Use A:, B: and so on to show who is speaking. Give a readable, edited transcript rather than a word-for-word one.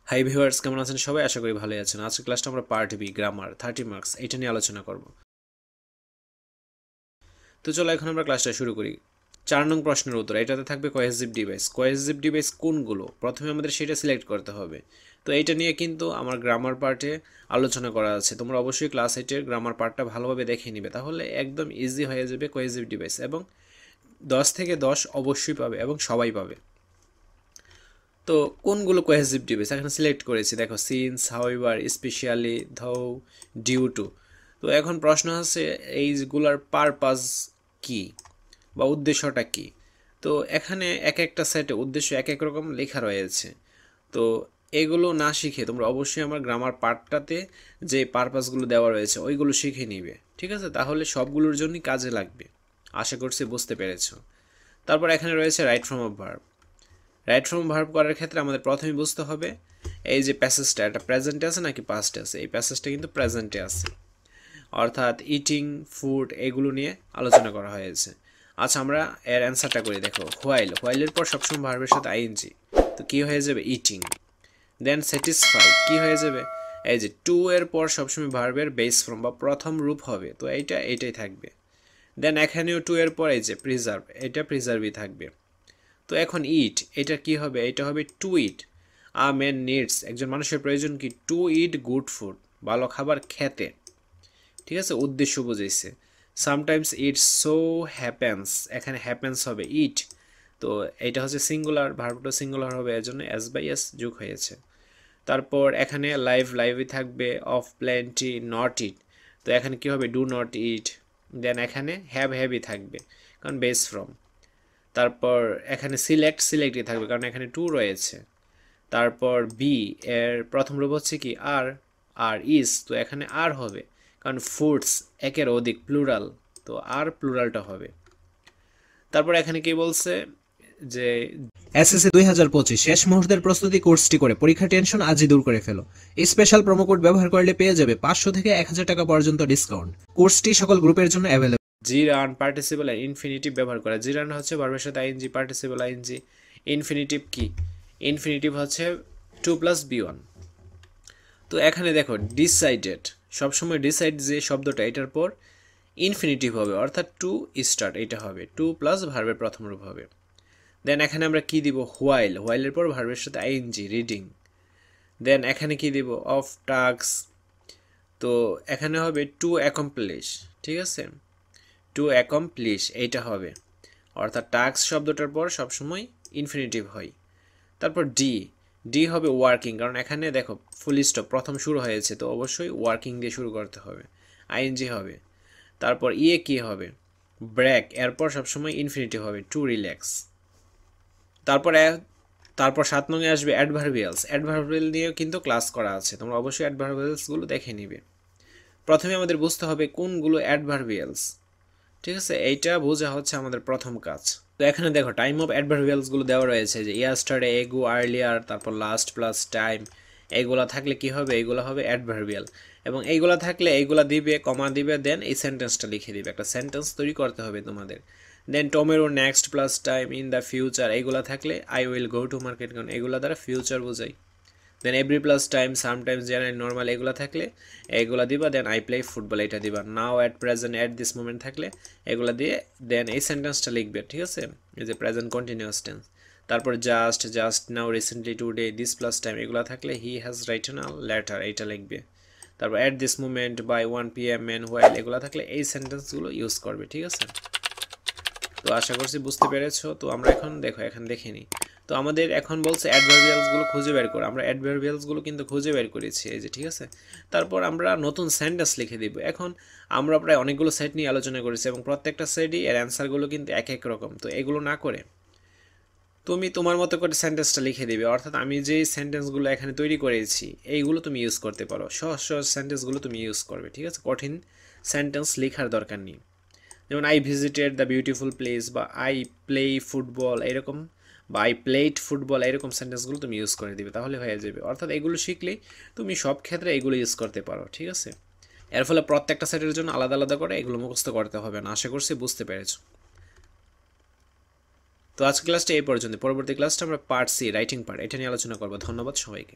A: Hi viewers, কেমন আছেন সবাই? আশা করি ভালোই আছেন। আজকের ক্লাসটা আমরা পার্ট বি গ্রামার 30 মার্কস এটা নিয়ে আলোচনা করব। তো চলো এখন আমরা ক্লাসটা শুরু করি। 4 নং প্রশ্নের উত্তর, এটাতে থাকবে কোহেসিভ ডিভাইস। কোহেসিভ ডিভাইস কোনগুলো প্রথমে আমাদের সেটা সিলেক্ট করতে হবে। তো এইটা নিয়ে কিন্তু আমার গ্রামার পার্টে আলোচনা করা আছে। তোমরা অবশ্যই ক্লাস 8-এর গ্রামার পার্টটা ভালোভাবে দেখে নিবে, তাহলে একদম ইজি হয়ে যাবে কোহেসিভ ডিভাইস, এবং 10 থেকে 10 অবশ্যই পাবে এবং সবাই পাবে। তো কোনগুলো কোহেসিভ ডিভাইস এখানে সিলেক্ট করেছি, দেখো since, however, specially, though, due to. তো এখন প্রশ্ন হচ্ছে এইগুলার পারপাস কি বা উদ্দেশ্যটা কি। তো এখানে এক একটা সেটে উদ্দেশ্য এক এক রকম লেখা রয়েছে। তো এগুলো না শিখে তোমরা অবশ্যই আমার গ্রামার পার্টটাতে যে পারপাসগুলো দেওয়া রয়েছে ওইগুলো শিখে নিবে, ঠিক আছে? তাহলে সবগুলোর জন্যই কাজে লাগবে। আশা করছি বুঝতে পেরেছো। তারপর এখানে রয়েছে right form of verb. Right form verb করার ক্ষেত্রে আমাদের প্রথমে বুঝতে হবে এই যে প্যাসেজটা, এটা প্রেজেন্টে আছে নাকি পাস্টে আছে। এই প্যাসেজটা কিন্তু প্রেজেন্টে আছে, অর্থাৎ ইটিং, ফুড এগুলো নিয়ে আলোচনা করা হয়েছে। আচ্ছা, আমরা এর অ্যান্সারটা করি। দেখো, হোয়াইলের পর সবসময় ভার্বের সাথে আইএনজি, তো কি হয়ে যাবে? ইটিং। দেন স্যাটিসফাইড কি হয়ে যাবে? এই যে টু এর পর সবসময় ভার্বের বেস ফর্ম বা প্রথম রূপ হবে, তো এইটাই থাকবে। দেন এখানেও টু এর পর এই যে প্রিজার্ভ, এটা প্রিজার্ভই থাকবে। তো এখন ইট, এটা কি হবে? এটা হবে to eat. A man needs, একজন মানুষের প্রয়োজন কি? টু ইট গুড ফুড, ভালো খাবার খেতে, ঠিক আছে? উদ্দেশ্য বুঝাইছে। সামটাইমস ইট সো হ্যাপেন্স, এখানে হ্যাপেন্স হবে ইট। তো এটা হচ্ছে সিঙ্গুলার, ভার্বটা সিঙ্গুলার হবে, এর জন্য এস বাই এস যোগ হয়েছে। তারপর এখানে লাইভই থাকবে, অফ প্ল্যান্টি, নট ইট। তো এখানে কি হবে? ডু নট ইট। দেন এখানে হ্যাভই থাকবে, কারণ বেস ফ্রম। তারপর এখানে সিলেক্টই থাকবে, কারণ এখানে টু রয়েছে। তারপর বি এর প্রথম রূপ হচ্ছে কি? আর। আর ইজ, তো এখানে আর হবে, কারণ ফুডস একের অধিক, প্লুরাল, তো আর প্লুরালটা হবে। তারপর এখানে কি বলছে যে
B: এসএসসি 2025 শেষ মুহূর্তের প্রস্তুতি কোর্সটি করে পরীক্ষার টেনশন আজই দূর করে ফেলো। এই স্পেশাল প্রোমো কোড ব্যবহার করলে পেয়ে যাবে 500 থেকে 1000 টাকা পর্যন্ত ডিসকাউন্ট। কোর্সটি সকল গ্রুপের জন্য অ্যাভেলেবল।
A: জি রান পার্টিসিপল আর ইনফিনিটিভ ব্যবহার করা। জি রান হচ্ছে ভার্বের সাথে আইএনজি, পার্টিসিপল আইএনজি। ইনফিনিটিভ কি? ইনফিনিটিভ হচ্ছে টু প্লাস বি ওয়ান। তো এখানে দেখো ডিসাইডেড, সবসময় ডিসাইড যে শব্দটা এটার পর ইনফিনিটিভ হবে, অর্থাৎ টু স্টার্ট, এটা হবে টু প্লাস ভার্বের প্রথম রূপ হবে। দেন এখানে আমরা কি দিব? হোয়াইলের পর ভার্বের সাথে আইএনজি, রিডিং। দেন এখানে কি দিব? অফ টাস্ক, তো এখানে হবে টু অ্যাকমপ্লিশ, ঠিক আছে? টু অ্যাকমপ্লিশ এইটা হবে, অর্থাৎ টাস্ক শব্দটার পর সবসময় ইনফিনিটিভ হয়। তারপর ডি, ডি হবে ওয়ার্কিং, কারণ এখানে দেখো ফুল স্টপ প্রথম শুরু হয়েছে, তো অবশ্যই ওয়ার্কিং দিয়ে শুরু করতে হবে, আইএনজি হবে। তারপর ইয়ে কি হবে? ব্রেক, এরপর সবসময় ইনফিনিটিভ হবে, টু রিল্যাক্স। তারপর 7 নংয়ে আসবে অ্যাডভার্বিয়ালস। অ্যাডভার্বিয়াল নিয়েও কিন্তু ক্লাস করা আছে, তোমরা অবশ্যই অ্যাডভার্বিয়ালসগুলো দেখে নিবে। প্রথমে আমাদের বুঝতে হবে কোনগুলো অ্যাডভার্বিয়ালস, ঠিক আছে? এইটা বোঝা হচ্ছে আমাদের প্রথম কাজ। তো এখানে দেখো টাইম অফ অ্যাডভার্বিয়ালসগুলো দেওয়া রয়েছে, যে ইয়াস্টারডে, এগো, আর্লিয়ার, তারপর লাস্ট প্লাস টাইম। এইগুলা থাকলে কি হবে? এইগুলা হবে অ্যাডভার্বিয়াল, এবং এইগুলা থাকলে এইগুলা দিবে, কমা দিবে, দেন এই সেন্টেন্সটা লিখে দিবে। একটা সেন্টেন্স তৈরি করতে হবে তোমাদের। Then tomorrow, next plus time, in the future, এইগুলা থাকলে I will go to market, কারণ এগুলা দ্বারা ফিউচার বোঝাই। Then every plus time, sometimes, general, normal, এগুলো থাকলে এগুলো দিবা। দেন আই প্লে ফুটবল, এটা দিবা। Now, at present, at this moment থাকলে এগুলো দিয়ে দেন এই সেন্টেন্সটা লিখবে, ঠিক আছে? এই যে প্রেজেন্ট কন্টিনিউয়াস টেন্স। তারপর just now, recently, today, this plus time, এগুলো থাকলে he has written a letter, এইটা লিখবে। তারপর at this moment, by 1 PM, man, while, এগুলো থাকলে এই সেন্টেন্সগুলো ইউজ করবে, ঠিক আছে? তো আশা করছি বুঝতে পেরেছো। তো আমরা এখন দেখো, এখানে দেখে নিই। তো আমাদের এখন বলছে অ্যাডভার্বিয়ালসগুলো খুঁজে বের করো। আমরা অ্যাডভার্বিয়ালসগুলো কিন্তু খুঁজে বের করেছি, এই যে, ঠিক আছে? তারপর আমরা নতুন সেন্টেন্স লিখে দিব। এখন আমরা প্রায় অনেকগুলো সেট নিয়ে আলোচনা করেছি, এবং প্রত্যেকটা সেটই এর অ্যান্সারগুলো কিন্তু এক এক রকম। তো এগুলো না করে তুমি তোমার মতো করে সেন্টেন্সটা লিখে দিবে, অর্থাৎ আমি যেই সেন্টেন্সগুলো এখানে তৈরি করেছি এইগুলো তুমি ইউজ করতে পারো। সহজ সহজ সেন্টেন্সগুলো তুমি ইউজ করবে, ঠিক আছে? কঠিন সেন্টেন্স লেখার দরকার নেই। যেমন I visited the beautiful place, বা আই প্লে ফুটবল, এরকম, বা আই প্লেড ফুটবল, এরকম সেন্টেন্সগুলো তুমি ইউজ করে দিবে, তাহলে হয়ে যাবে। অর্থাৎ এগুলো শিখলেই তুমি সব ক্ষেত্রে এগুলো ইউজ করতে পারো, ঠিক আছে? এর ফলে প্রত্যেকটা সেটের জন্য আলাদা আলাদা করে এগুলো মুখস্থ করতে হবে না। আশা করছি বুঝতে পেরেছো। তো আজকের ক্লাসটা এই পর্যন্ত। পরবর্তী ক্লাসটা আমরা পার্ট সি, রাইটিং পার্ট, এটা নিয়ে আলোচনা করবো। ধন্যবাদ সবাইকে।